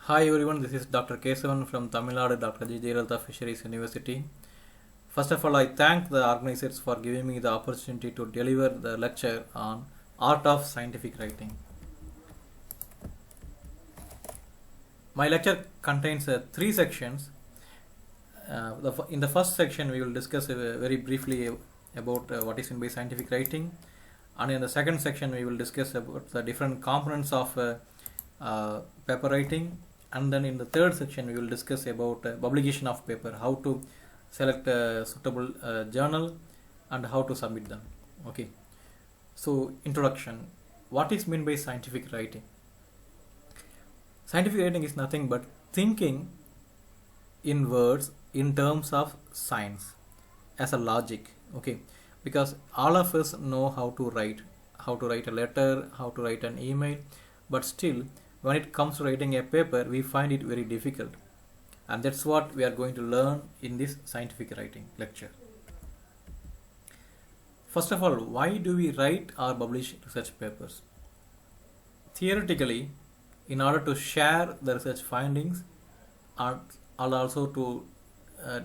Hi everyone, this is Dr. Kesavan from Tamil Nadu Dr. G. Jayalalitha Fisheries University. First of all, I thank the organizers for giving me the opportunity to deliver the lecture on Art of Scientific Writing. My lecture contains three sections. In the first section, we will discuss very briefly about what is meant by scientific writing, and in the second section, we will discuss about the different components of paper writing, and then in the third section, we will discuss about publication of paper, how to select a suitable journal, and how to submit them. Okay. So, introduction. What is meant by scientific writing? Scientific writing is nothing but thinking in words in terms of science as a logic. Okay, because all of us know how to write a letter, how to write an email, but still when it comes to writing a paper we find it very difficult, and that's what we are going to learn in this scientific writing lecture. First of all, why do we write or publish research papers? Theoretically, in order to share the research findings and also to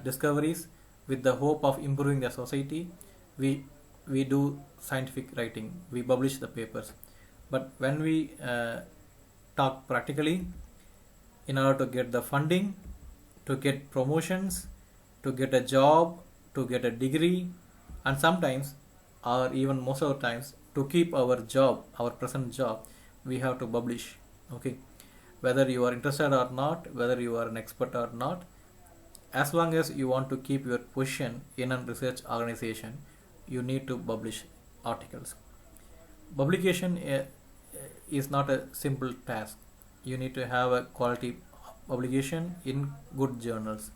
discoveries with the hope of improving the society, we do scientific writing, we publish the papers. But when we talk practically, in order to get the funding, to get promotions, to get a job, to get a degree, and sometimes, or even most of the times, to keep our job, our present job, we have to publish. Okay, whether you are interested or not, whether you are an expert or not, as long as you want to keep your position in a research organization, you need to publish articles. Publication is not a simple task. You need to have a quality publication in good journals.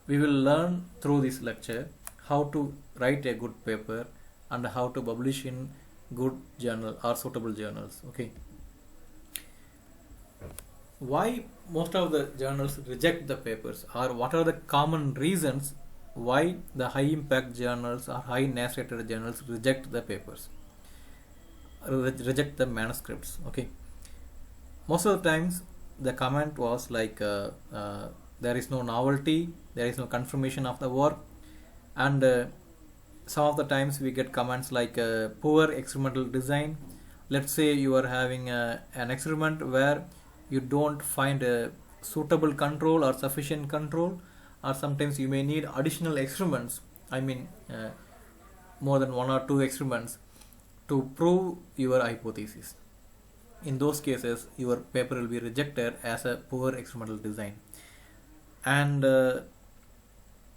We will learn through this lecture how to write a good paper and how to publish in good journal or suitable journals. Okay. Why most of the journals reject the papers, or what are the common reasons why the high impact journals or high narrated journals reject the papers, reject the manuscripts? Okay, most of the times the comment was like there is no novelty, there is no confirmation of the work, and some of the times we get comments like poor experimental design. Let's say you are having an experiment where you don't find a suitable control or sufficient control, or sometimes you may need additional experiments, more than one or two experiments to prove your hypothesis. In those cases, your paper will be rejected as a poor experimental design. And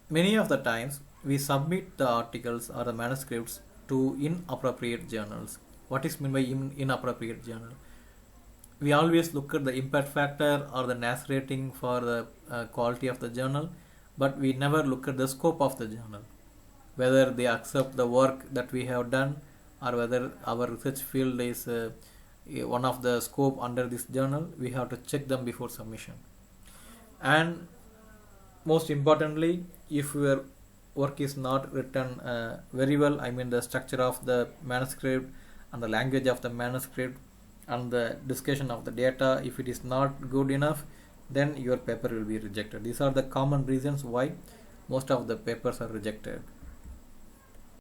many of the times we submit the articles or the manuscripts to inappropriate journals. What is meant by inappropriate journal? We always look at the impact factor or the narrating for the quality of the journal, but we never look at the scope of the journal, whether they accept the work that we have done, or whether our research field is one of the scope under this journal. We have to check them before submission. And most importantly, if your work is not written very well, the structure of the manuscript and the language of the manuscript and the discussion of the data, if it is not good enough, then your paper will be rejected. These are the common reasons why most of the papers are rejected.